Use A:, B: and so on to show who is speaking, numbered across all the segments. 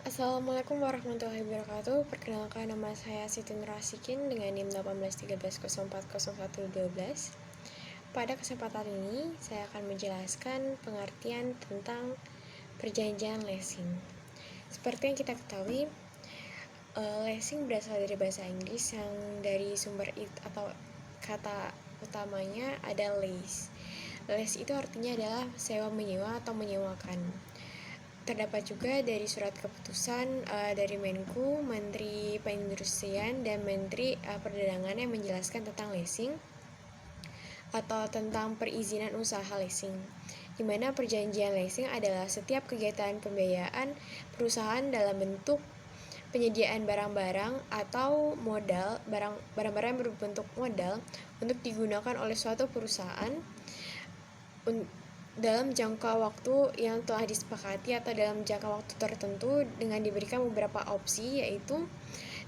A: Assalamualaikum warahmatullahi wabarakatuh. Perkenalkan, nama saya Siti Nurasikin dengan NIM 1813040112. Pada kesempatan ini, saya akan menjelaskan pengertian tentang perjanjian leasing. Seperti yang kita ketahui, leasing berasal dari bahasa Inggris yang dari sumber atau kata utamanya ada lease. Lease itu artinya adalah sewa menyewa atau menyewakan. Terdapat juga dari surat keputusan dari Menku, Menteri Perindustrian, dan Menteri Perdagangan yang menjelaskan tentang leasing atau tentang perizinan usaha leasing, di mana perjanjian leasing adalah setiap kegiatan pembiayaan perusahaan dalam bentuk penyediaan barang-barang atau modal, barang-barang yang berbentuk modal untuk digunakan oleh suatu perusahaan dalam jangka waktu yang telah disepakati atau dalam jangka waktu tertentu dengan diberikan beberapa opsi, yaitu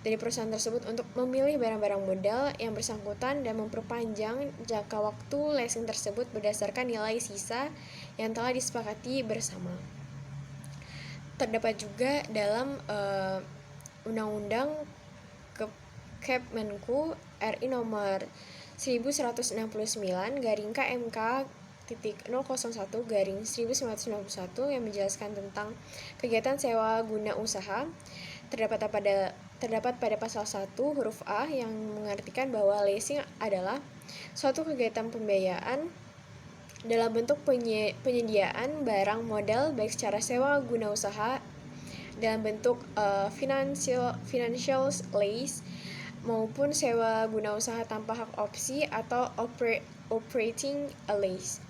A: dari perusahaan tersebut untuk memilih barang-barang modal yang bersangkutan dan memperpanjang jangka waktu leasing tersebut berdasarkan nilai sisa yang telah disepakati bersama. Terdapat juga dalam Undang-Undang Kepmenku RI nomor 1199-KMK-001-1991 yang menjelaskan tentang kegiatan sewa guna usaha. Terdapat pada pasal 1 huruf A yang mengartikan bahwa leasing adalah suatu kegiatan pembiayaan dalam bentuk penyediaan barang modal baik secara sewa guna usaha dalam bentuk financial lease maupun sewa guna usaha tanpa hak opsi atau operating lease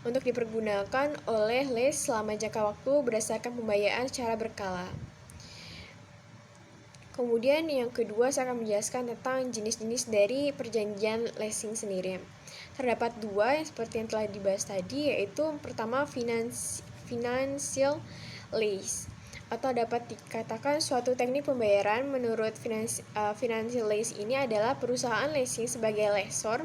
A: untuk dipergunakan oleh lease selama jangka waktu berdasarkan pembiayaan secara berkala. Kemudian yang kedua, saya akan menjelaskan tentang jenis-jenis dari perjanjian leasing sendiri. Terdapat dua yang seperti yang telah dibahas tadi, yaitu pertama financial lease, atau dapat dikatakan suatu teknik pembayaran. Menurut financial lease ini adalah perusahaan leasing sebagai lessor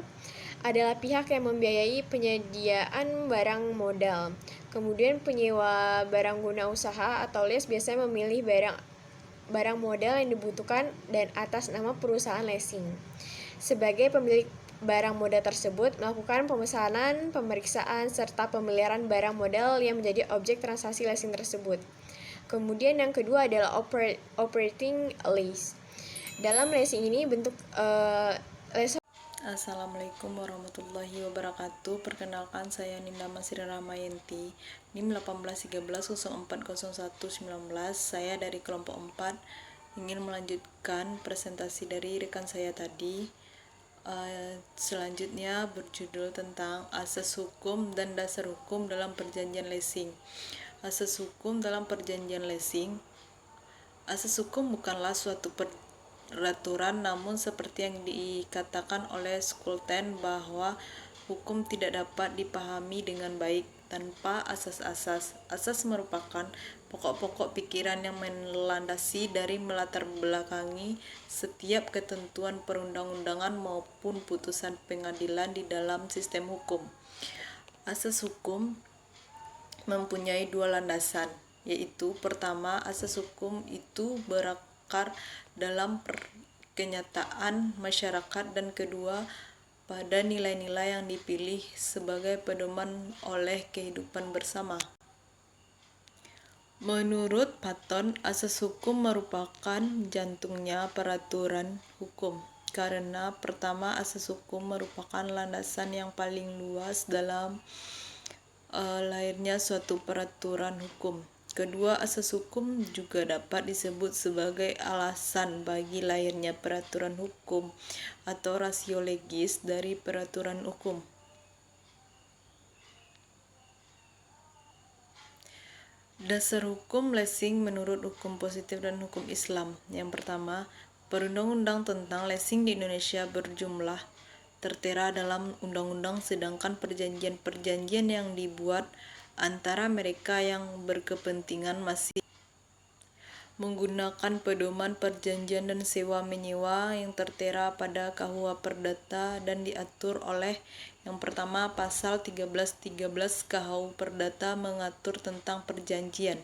A: adalah pihak yang membiayai penyediaan barang modal. Kemudian penyewa barang guna usaha atau lease biasanya memilih barang modal yang dibutuhkan dan atas nama perusahaan leasing. Sebagai pemilik barang modal tersebut melakukan pemesanan, pemeriksaan, serta pemeliharaan barang modal yang menjadi objek transaksi leasing tersebut. Kemudian yang kedua adalah operating lease. Dalam leasing ini bentuk
B: Assalamualaikum warahmatullahi wabarakatuh. Perkenalkan, saya Ninda Masri Ramayanti, NIM 1813040119. Saya dari kelompok 4 ingin melanjutkan presentasi dari rekan saya tadi. Selanjutnya berjudul tentang asas hukum dan dasar hukum dalam perjanjian leasing. Asas hukum dalam perjanjian leasing. Asas hukum bukanlah suatu peraturan, namun seperti yang dikatakan oleh Skulten bahwa hukum tidak dapat dipahami dengan baik tanpa asas-asas. Asas merupakan pokok-pokok pikiran yang melandasi dari melatar belakangi setiap ketentuan perundang-undangan maupun putusan pengadilan di dalam sistem hukum. Asas hukum mempunyai dua landasan, yaitu pertama, asas hukum itu berakar dalam kenyataan masyarakat, dan kedua, pada nilai-nilai yang dipilih sebagai pedoman oleh kehidupan bersama. Menurut Patton, asas hukum merupakan jantungnya peraturan hukum. Karena pertama, asas hukum merupakan landasan yang paling luas dalam lahirnya suatu peraturan hukum. Kedua, asas hukum juga dapat disebut sebagai alasan bagi lahirnya peraturan hukum atau rasio legis dari peraturan hukum. Dasar hukum leasing menurut hukum positif dan hukum Islam. Yang pertama, perundang-undang tentang leasing di Indonesia berjumlah tertera dalam undang-undang, sedangkan perjanjian-perjanjian yang dibuat antara mereka yang berkepentingan masih menggunakan pedoman perjanjian dan sewa-menyewa yang tertera pada KUH Perdata dan diatur oleh yang pertama, pasal 1313 KUH Perdata mengatur tentang perjanjian.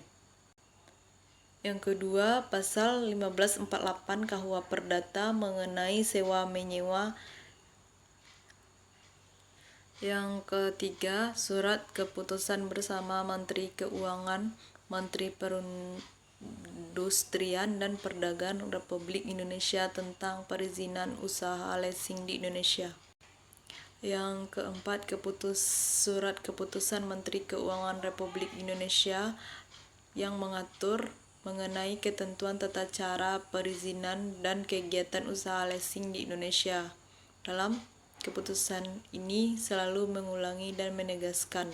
B: Yang kedua, pasal 1548 KUH Perdata mengenai sewa menyewa. Yang ketiga, surat keputusan bersama Menteri Keuangan, Menteri Perindustrian dan Perdagangan Republik Indonesia tentang perizinan usaha leasing di Indonesia. Yang keempat, surat keputusan Menteri Keuangan Republik Indonesia yang mengatur mengenai ketentuan tata cara perizinan dan kegiatan usaha leasing di Indonesia. Dalam keputusan ini selalu mengulangi dan menegaskan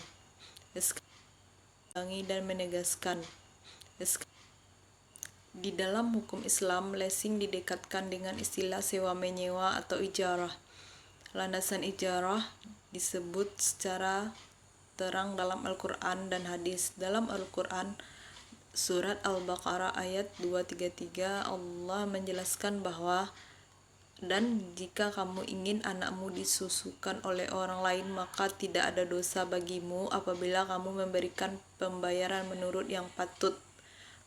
B: di dalam hukum Islam, leasing didekatkan dengan istilah sewa menyewa atau ijarah. Landasan ijarah disebut secara terang dalam Al-Quran dan hadis. Dalam Al-Quran, surat Al-Baqarah ayat 233, Allah menjelaskan bahwa, dan jika kamu ingin anakmu disusukan oleh orang lain, maka tidak ada dosa bagimu apabila kamu memberikan pembayaran menurut yang patut.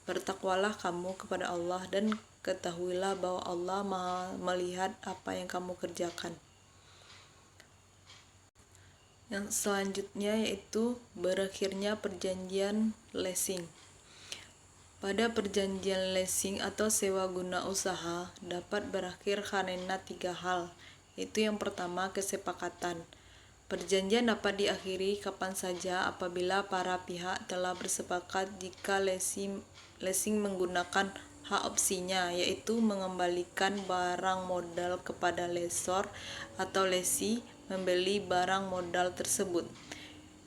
B: Bertakwalah kamu kepada Allah dan ketahuilah bahwa Allah Maha melihat apa yang kamu kerjakan. Yang selanjutnya yaitu berakhirnya perjanjian leasing. Pada perjanjian leasing atau sewa guna usaha dapat berakhir karena 3 hal, yaitu yang pertama, kesepakatan. Perjanjian dapat diakhiri kapan saja apabila para pihak telah bersepakat jika leasing menggunakan hak opsinya, yaitu mengembalikan barang modal kepada lessor atau lessee membeli barang modal tersebut.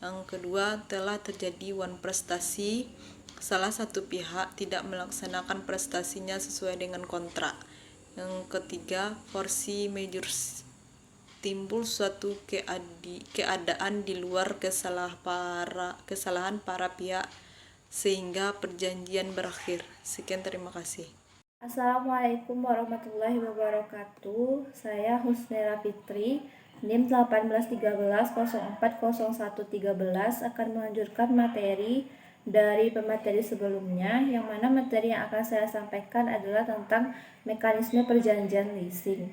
B: Yang kedua, telah terjadi prestasi, salah satu pihak tidak melaksanakan prestasinya sesuai dengan kontrak. Yang ketiga, force majeure, timbul suatu keadaan di luar kesalahan para pihak sehingga perjanjian berakhir. Sekian, terima kasih.
C: Assalamualaikum warahmatullahi wabarakatuh. Saya Husnela Fitri, NIM 1813040113 akan melanjutkan materi dari pemateri sebelumnya, yang mana materi yang akan saya sampaikan adalah tentang mekanisme perjanjian leasing.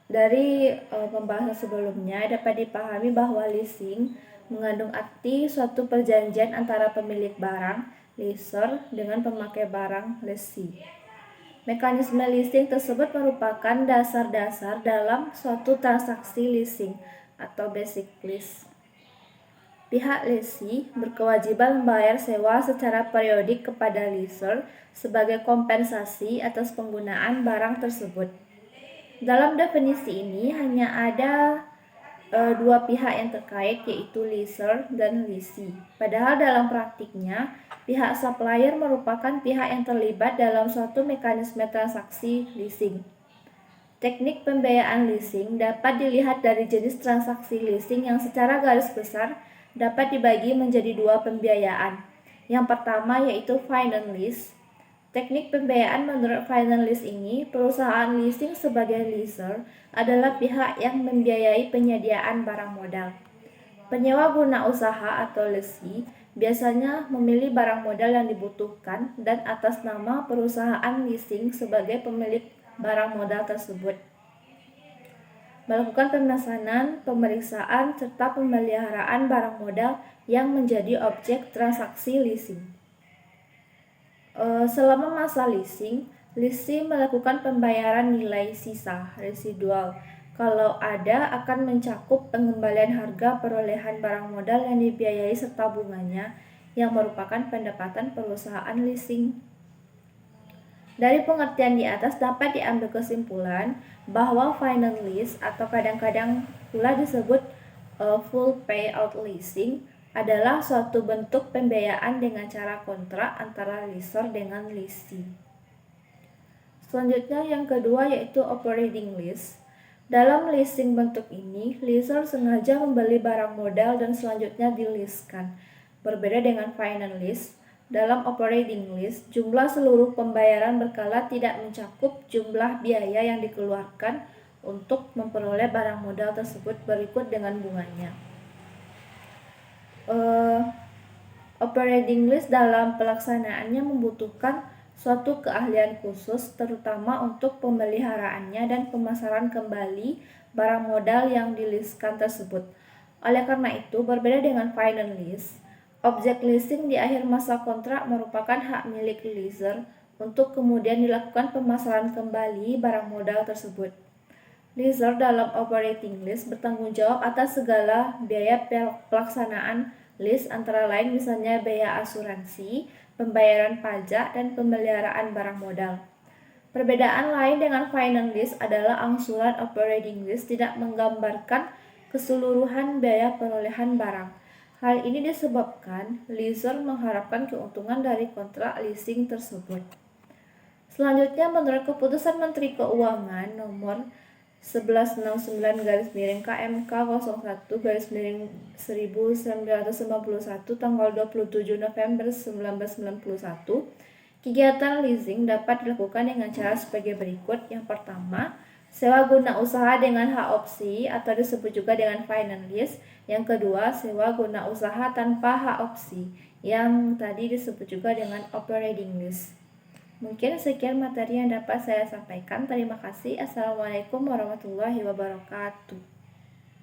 C: Dari pembahasan sebelumnya dapat dipahami bahwa leasing mengandung arti suatu perjanjian antara pemilik barang, lessor, dengan pemakai barang, lessee. Mekanisme leasing tersebut merupakan dasar-dasar dalam suatu transaksi leasing atau basic lease. Pihak lessee berkewajiban membayar sewa secara periodik kepada lessor sebagai kompensasi atas penggunaan barang tersebut. Dalam definisi ini hanya ada dua pihak yang terkait, yaitu lessor dan lessee. Padahal dalam praktiknya, pihak supplier merupakan pihak yang terlibat dalam suatu mekanisme transaksi leasing. Teknik pembiayaan leasing dapat dilihat dari jenis transaksi leasing yang secara garis besar dapat dibagi menjadi 2 pembiayaan. Yang pertama yaitu finance lease. Teknik pembiayaan menurut finance lease ini, perusahaan leasing sebagai lessor adalah pihak yang membiayai penyediaan barang modal. Penyewa guna usaha atau lessee biasanya memilih barang modal yang dibutuhkan dan atas nama perusahaan leasing sebagai pemilik barang modal tersebut. Melakukan pemesanan, pemeriksaan, serta pemeliharaan barang modal yang menjadi objek transaksi leasing. Selama masa leasing, lessee melakukan pembayaran nilai sisa residual. Kalau ada, akan mencakup pengembalian harga perolehan barang modal yang dibiayai serta bunganya, yang merupakan pendapatan perusahaan leasing. Dari pengertian di atas dapat diambil kesimpulan bahwa finance lease atau kadang-kadang pula disebut full payout leasing adalah suatu bentuk pembiayaan dengan cara kontrak antara lessor dengan lessee. Selanjutnya yang kedua yaitu operating lease. Dalam leasing bentuk ini, lessor sengaja membeli barang modal dan selanjutnya dileaskan. Berbeda dengan finance lease, dalam operating lease, jumlah seluruh pembayaran berkala tidak mencakup jumlah biaya yang dikeluarkan untuk memperoleh barang modal tersebut berikut dengan bunganya. Operating list dalam pelaksanaannya membutuhkan suatu keahlian khusus, terutama untuk pemeliharaannya dan pemasaran kembali barang modal yang dilistkan tersebut. Oleh karena itu, berbeda dengan finance list, objek leasing di akhir masa kontrak merupakan hak milik leaser untuk kemudian dilakukan pemasaran kembali barang modal tersebut. Leaser dalam operating list bertanggung jawab atas segala biaya pelaksanaan list, antara lain misalnya biaya asuransi, pembayaran pajak, dan pemeliharaan barang modal. Perbedaan lain dengan finance list adalah angsuran operating list tidak menggambarkan keseluruhan biaya perolehan barang. Hal ini disebabkan leaser mengharapkan keuntungan dari kontrak leasing tersebut. Selanjutnya, menurut keputusan Menteri Keuangan nomor 1169/KMK 01/1991 tanggal 27 November 1991, kegiatan leasing dapat dilakukan dengan cara sebagai berikut. Yang pertama, sewa guna usaha dengan hak opsi atau disebut juga dengan finance lease. Yang kedua, sewa guna usaha tanpa hak opsi, yang tadi disebut juga dengan operating lease. Mungkin sekian materi yang dapat saya sampaikan. Terima kasih. Assalamualaikum warahmatullahi wabarakatuh.